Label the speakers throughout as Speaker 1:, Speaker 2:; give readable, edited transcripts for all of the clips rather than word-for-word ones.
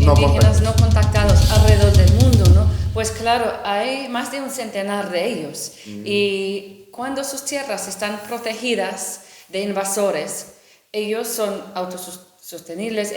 Speaker 1: indígenas no contactados alrededor del mundo, ¿no? Pues claro, hay más de un centenar de ellos. Y cuando sus tierras están protegidas de invasores, ellos son autosostenibles,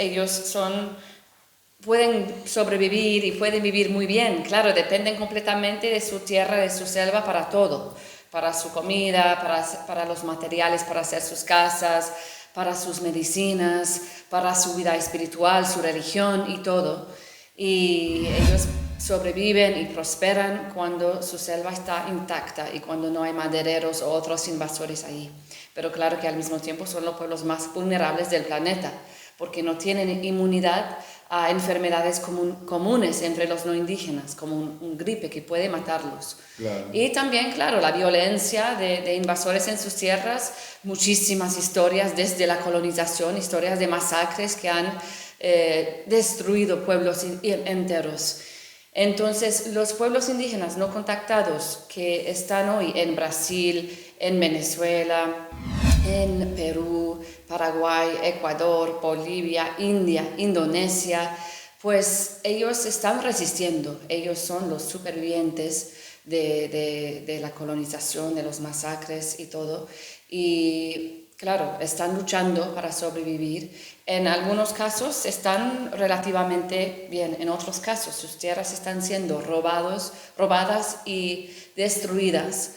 Speaker 1: pueden sobrevivir y pueden vivir muy bien. Claro, dependen completamente de su tierra, de su selva para todo, para su comida, para los materiales, para hacer sus casas, para sus medicinas, para su vida espiritual, su religión y todo. Y ellos sobreviven y prosperan cuando su selva está intacta y cuando no hay madereros o otros invasores ahí. Pero claro que al mismo tiempo son los pueblos más vulnerables del planeta, porque no tienen inmunidad a enfermedades comunes entre los no indígenas, como un gripe que puede matarlos.
Speaker 2: Claro.
Speaker 1: Y también, claro, la violencia de invasores en sus tierras, muchísimas historias desde la colonización, historias de masacres que han destruido pueblos enteros. Entonces, los pueblos indígenas no contactados que están hoy en Brasil, en Venezuela, en Perú, Paraguay, Ecuador, Bolivia, India, Indonesia, pues ellos están resistiendo, ellos son los supervivientes de la colonización, de los masacres y todo, y claro, están luchando para sobrevivir. En algunos casos están relativamente bien, en otros casos sus tierras están siendo robadas y destruidas.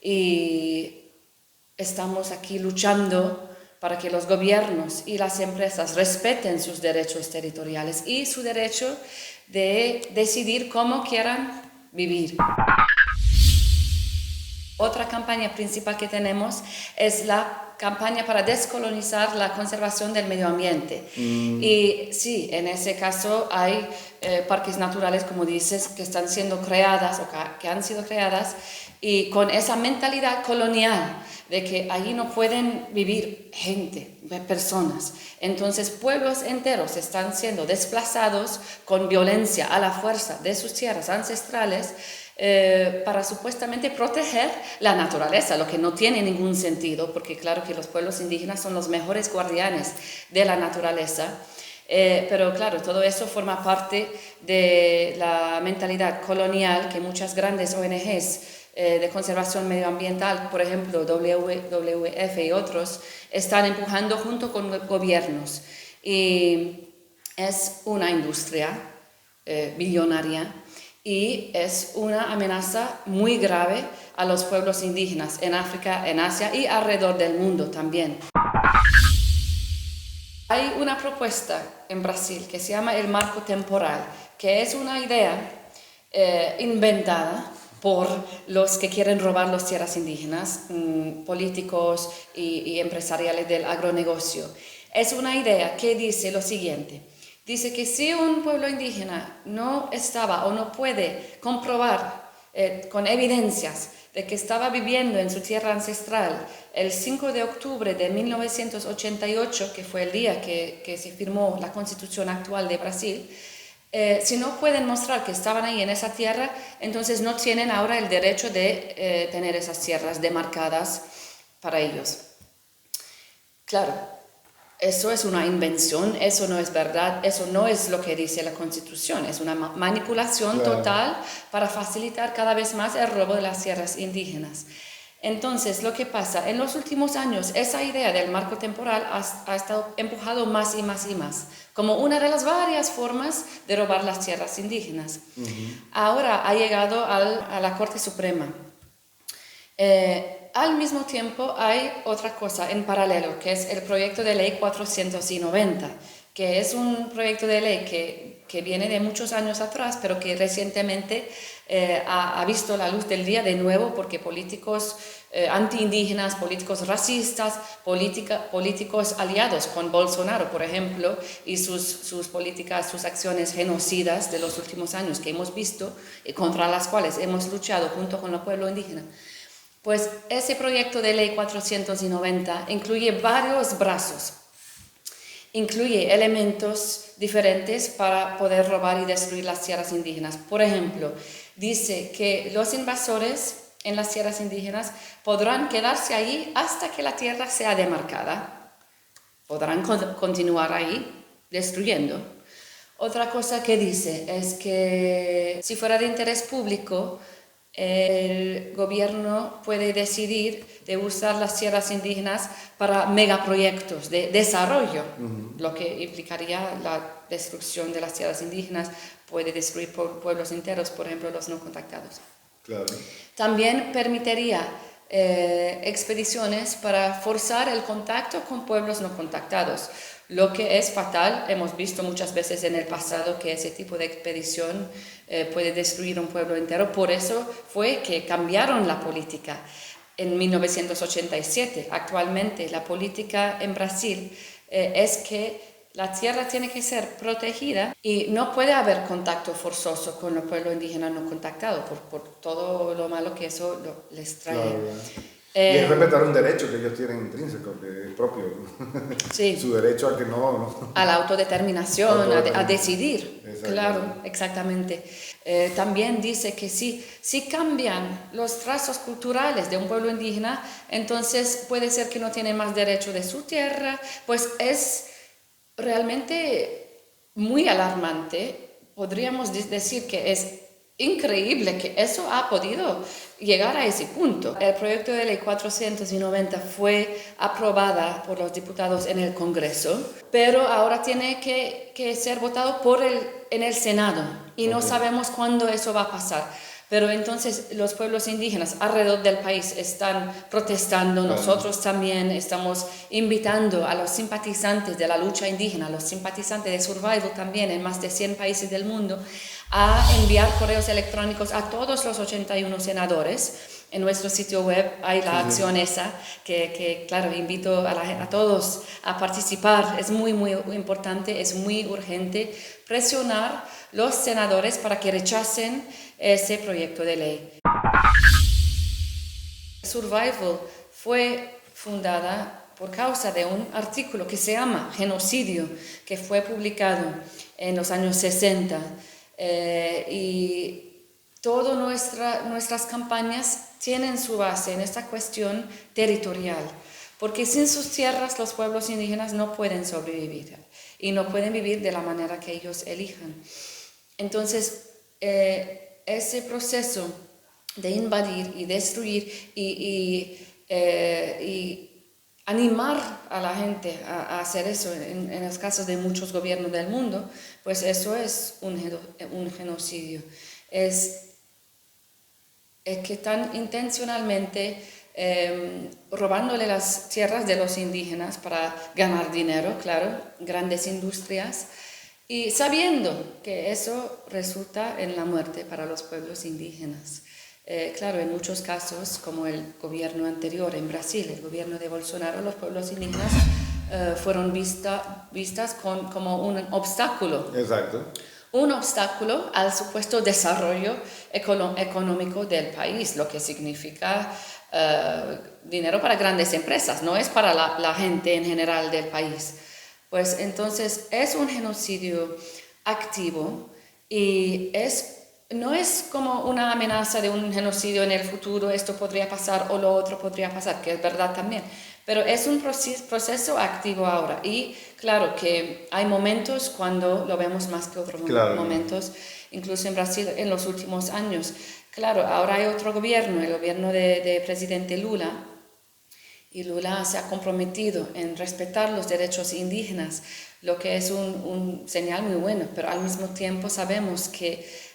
Speaker 1: Y estamos aquí luchando para que los gobiernos y las empresas respeten sus derechos territoriales y su derecho de decidir cómo quieran vivir. Otra campaña principal que tenemos es la campaña para descolonizar la conservación del medio ambiente. Y sí, en ese caso hay parques naturales, como dices, que están siendo creadas o que han sido creadas y con esa mentalidad colonial de que allí no pueden vivir gente, personas. Entonces pueblos enteros están siendo desplazados con violencia a la fuerza de sus tierras ancestrales para supuestamente proteger la naturaleza, lo que no tiene ningún sentido, porque claro que los pueblos indígenas son los mejores guardianes de la naturaleza, pero claro, todo eso forma parte de la mentalidad colonial que muchas grandes ONGs de conservación medioambiental, por ejemplo WWF y otros, están empujando junto con gobiernos. Y es una industria billonaria y es una amenaza muy grave a los pueblos indígenas en África, en Asia y alrededor del mundo también. Hay una propuesta en Brasil que se llama el marco temporal, que es una idea inventada por los que quieren robar las tierras indígenas, políticos y empresariales del agronegocio. Es una idea que dice lo siguiente. Dice que si un pueblo indígena no estaba o no puede comprobar con evidencias de que estaba viviendo en su tierra ancestral el 5 de octubre de 1988, que fue el día que se firmó la Constitución actual de Brasil, si no pueden mostrar que estaban ahí en esa tierra, entonces no tienen ahora el derecho de tener esas tierras demarcadas para ellos. Claro, eso es una invención, eso no es verdad, eso no es lo que dice la Constitución, es una manipulación total para facilitar cada vez más el robo de las tierras indígenas. Entonces, lo que pasa, en los últimos años, esa idea del marco temporal ha estado empujado más y más y más, como una de las varias formas de robar las tierras indígenas. Ahora ha llegado a la Corte Suprema. Al mismo tiempo hay otra cosa en paralelo, que es el proyecto de ley 490, que es un proyecto de ley que viene de muchos años atrás, pero que recientemente ha visto la luz del día de nuevo porque políticos antiindígenas, políticos racistas, políticos aliados con Bolsonaro, por ejemplo, y sus políticas, sus acciones genocidas de los últimos años que hemos visto y contra las cuales hemos luchado junto con el pueblo indígena. Pues ese proyecto de ley 490 incluye varios brazos, incluye elementos diferentes para poder robar y destruir las tierras indígenas. Por ejemplo, dice que los invasores en las tierras indígenas podrán quedarse ahí hasta que la tierra sea demarcada, podrán continuar ahí destruyendo. Otra cosa que dice es que si fuera de interés público, el gobierno puede decidir de usar las tierras indígenas para megaproyectos de desarrollo, lo que implicaría la destrucción de las tierras indígenas, puede destruir pueblos enteros, por ejemplo, los no contactados.
Speaker 2: Claro.
Speaker 1: También permitiría expediciones para forzar el contacto con pueblos no contactados, lo que es fatal. Hemos visto muchas veces en el pasado que ese tipo de expedición puede destruir un pueblo entero. Por eso fue que cambiaron la política en 1987. Actualmente la política en Brasil es que la tierra tiene que ser protegida y no puede haber contacto forzoso con el pueblo indígena no contactado por todo lo malo que eso les trae.
Speaker 2: Claro. Y es respetar un derecho que ellos tienen intrínseco, que es propio.
Speaker 1: Sí.
Speaker 2: Su derecho a que no.
Speaker 1: A la autodeterminación, a decidir. Claro, exactamente. También dice que si cambian los trazos culturales de un pueblo indígena, entonces puede ser que no tiene más derecho de su tierra, pues es realmente muy alarmante. Podríamos decir que es increíble que eso ha podido llegar a ese punto. El proyecto de ley 490 fue aprobada por los diputados en el Congreso, pero ahora tiene que ser votado en el Senado y no sabemos cuándo eso va a pasar. Pero entonces los pueblos indígenas alrededor del país están protestando, nosotros también estamos invitando a los simpatizantes de la lucha indígena, a los simpatizantes de Survival también en más de 100 países del mundo, a enviar correos electrónicos a todos los 81 senadores. En nuestro sitio web hay la acción esa, que claro, invito a todos a participar. Es muy, muy importante, es muy urgente presionar los senadores para que rechacen ese proyecto de ley. Survival fue fundada por causa de un artículo que se llama Genocidio, que fue publicado en los años 60. Y todas nuestras campañas tienen su base en esta cuestión territorial, porque sin sus tierras los pueblos indígenas no pueden sobrevivir y no pueden vivir de la manera que ellos elijan. Entonces, ese proceso de invadir y destruir y animar a la gente a hacer eso en los casos de muchos gobiernos del mundo, pues eso es un genocidio. Es que están intencionalmente robándole las tierras de los indígenas para ganar dinero, claro, grandes industrias, y sabiendo que eso resulta en la muerte para los pueblos indígenas. Claro, en muchos casos, como el gobierno anterior en Brasil, el gobierno de Bolsonaro, los pueblos indígenas fueron vistas como un obstáculo.
Speaker 2: Exacto.
Speaker 1: Un obstáculo al supuesto desarrollo económico del país, lo que significa dinero para grandes empresas, no es para la gente en general del país. Pues entonces es un genocidio activo y no es como una amenaza de un genocidio en el futuro, esto podría pasar o lo otro podría pasar, que es verdad también, pero es un proceso activo ahora. Y claro que hay momentos cuando lo vemos más que otros momentos, incluso en Brasil en los últimos años. Claro, ahora hay otro gobierno, el gobierno de presidente Lula, y Lula se ha comprometido en respetar los derechos indígenas, lo que es un señal muy bueno, pero al mismo tiempo sabemos que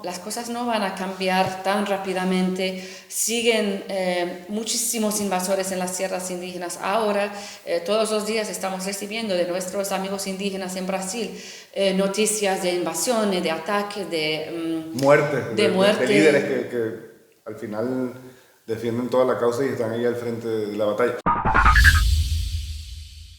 Speaker 1: las cosas no van a cambiar tan rápidamente. Siguen muchísimos invasores en las tierras indígenas. Ahora, todos los días estamos recibiendo de nuestros amigos indígenas en Brasil noticias de invasiones, de ataques, de
Speaker 2: muertes,
Speaker 1: de
Speaker 2: líderes que al final defienden toda la causa y están ahí al frente de la batalla.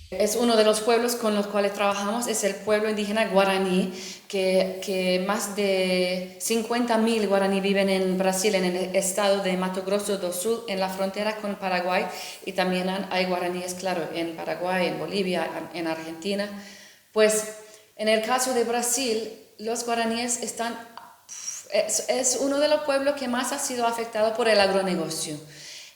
Speaker 1: Es uno de los pueblos con los cuales trabajamos, es el pueblo indígena guaraní, que más de 50.000 guaraní viven en Brasil, en el estado de Mato Grosso do Sul, en la frontera con Paraguay, y también hay guaraníes, claro, en Paraguay, en Bolivia, en Argentina. Pues en el caso de Brasil, los guaraníes es uno de los pueblos que más ha sido afectado por el agronegocio.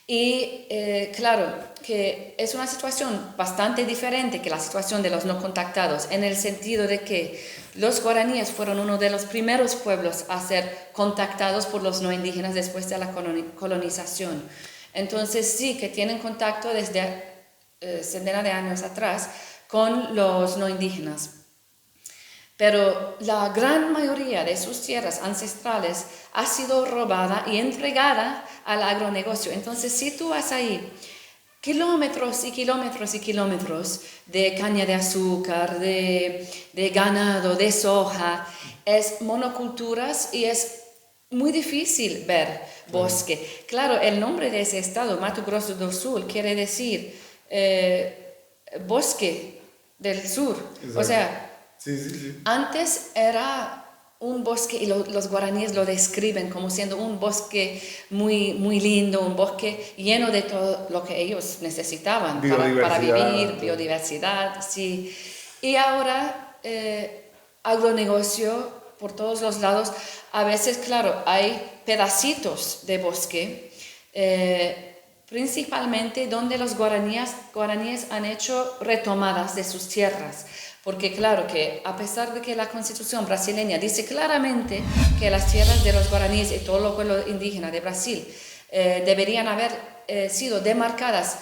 Speaker 1: Y claro, que es una situación bastante diferente que la situación de los no contactados, en el sentido de que los guaraníes fueron uno de los primeros pueblos a ser contactados por los no indígenas después de la colonización. Entonces sí que tienen contacto desde centenas de años atrás con los no indígenas. Pero la gran mayoría de sus tierras ancestrales ha sido robada y entregada al agronegocio. Entonces, si tú vas ahí, kilómetros y kilómetros y kilómetros de caña de azúcar, de ganado, de soja, es monoculturas y es muy difícil ver bosque. Claro, el nombre de ese estado, Mato Grosso do Sul, quiere decir bosque del sur.
Speaker 2: Exacto.
Speaker 1: O sea,
Speaker 2: Sí.
Speaker 1: antes era un bosque y los guaraníes lo describen como siendo un bosque muy, muy lindo, un bosque lleno de todo lo que ellos necesitaban para vivir, biodiversidad, sí. Y ahora agronegocio por todos los lados. A veces, claro, hay pedacitos de bosque, principalmente donde los guaraníes han hecho retomadas de sus tierras. Porque claro que a pesar de que la Constitución brasileña dice claramente que las tierras de los guaraníes y todo el pueblo indígena de Brasil deberían haber sido demarcadas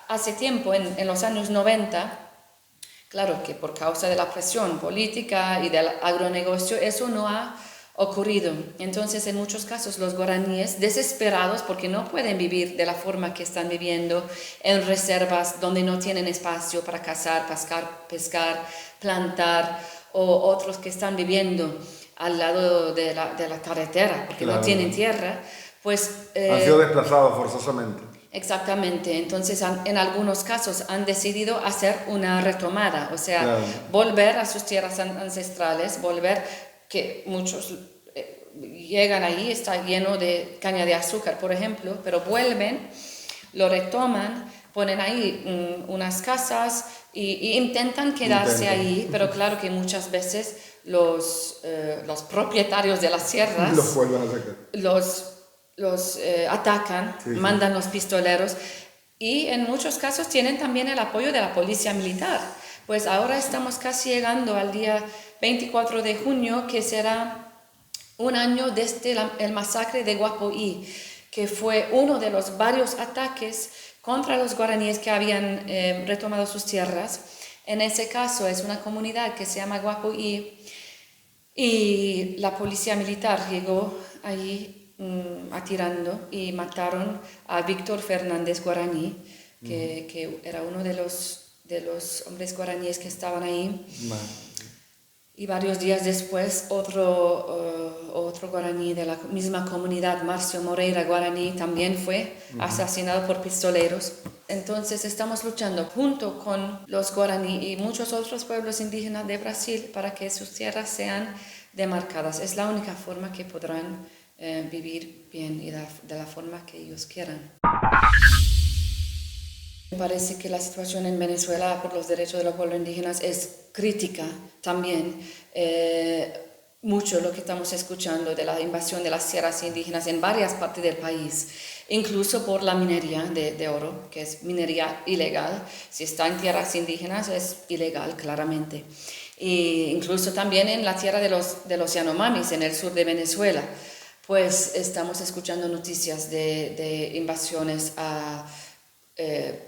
Speaker 1: hace tiempo, en los años 90, claro que por causa de la presión política y del agronegocio eso no ha ocurrido. Entonces, en muchos casos, los guaraníes, desesperados porque no pueden vivir de la forma que están viviendo en reservas donde no tienen espacio para cazar, pescar, plantar, o otros que están viviendo al lado de la carretera porque no tienen tierra, pues...
Speaker 2: han sido desplazados forzosamente.
Speaker 1: Exactamente, entonces en algunos casos han decidido hacer una retomada, o sea, volver a sus tierras ancestrales, que muchos llegan ahí, está lleno de caña de azúcar, por ejemplo, pero vuelven, lo retoman, ponen ahí unas casas y intentan quedarse ahí, pero claro que muchas veces los propietarios de las tierras
Speaker 2: los vuelven a sacar.
Speaker 1: Los atacan, mandan los pistoleros y en muchos casos tienen también el apoyo de la policía militar. Pues ahora estamos casi llegando al día 24 de junio, que será un año desde el masacre de Guapoí, que fue uno de los varios ataques contra los guaraníes que habían retomado sus tierras. En ese caso es una comunidad que se llama Guapoí y la policía militar llegó allí atirando y mataron a Víctor Fernández Guaraní, que era uno de los hombres guaraníes que estaban ahí. Y varios días después otro guaraní de la misma comunidad, Marcio Moreira Guaraní, también fue asesinado por pistoleros. Entonces estamos luchando junto con los guaraní y muchos otros pueblos indígenas de Brasil para que sus tierras sean demarcadas. Es la única forma que podrán vivir bien y de la forma que ellos quieran. Me parece que la situación en Venezuela por los derechos de los pueblos indígenas es crítica también. Mucho lo que estamos escuchando de la invasión de las tierras indígenas en varias partes del país, incluso por la minería de oro, que es minería ilegal. Si está en tierras indígenas es ilegal, claramente. E incluso también en la tierra de los Yanomamis, en el sur de Venezuela, pues estamos escuchando noticias de invasiones a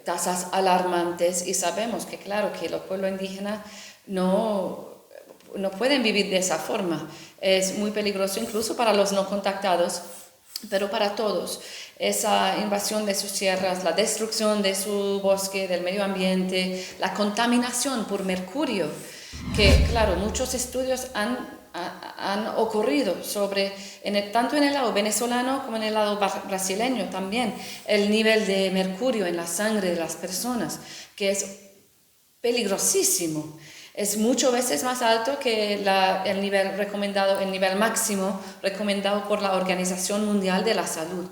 Speaker 1: tasas alarmantes y sabemos que claro que los pueblos indígenas no pueden vivir de esa forma. Es muy peligroso incluso para los no contactados, pero para todos. Esa invasión de sus tierras, la destrucción de su bosque, del medio ambiente, la contaminación por mercurio, que claro, muchos estudios han ocurrido sobre, tanto en el lado venezolano como en el lado brasileño también, el nivel de mercurio en la sangre de las personas, que es peligrosísimo. Es muchas veces más alto que el nivel recomendado, el nivel máximo recomendado por la Organización Mundial de la Salud.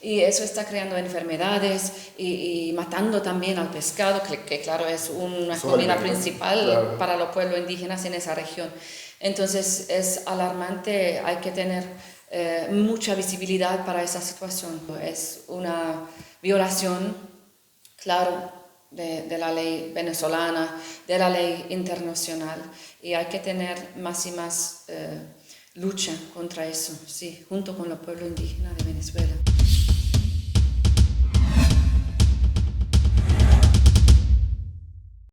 Speaker 1: Y eso está creando enfermedades y matando también al pescado, que claro es una comida principal para los pueblos indígenas en esa región. Entonces es alarmante, hay que tener mucha visibilidad para esa situación. Es una violación, claro, de la ley venezolana, de la ley internacional, y hay que tener más y más lucha contra eso, sí, junto con el pueblo indígena de Venezuela.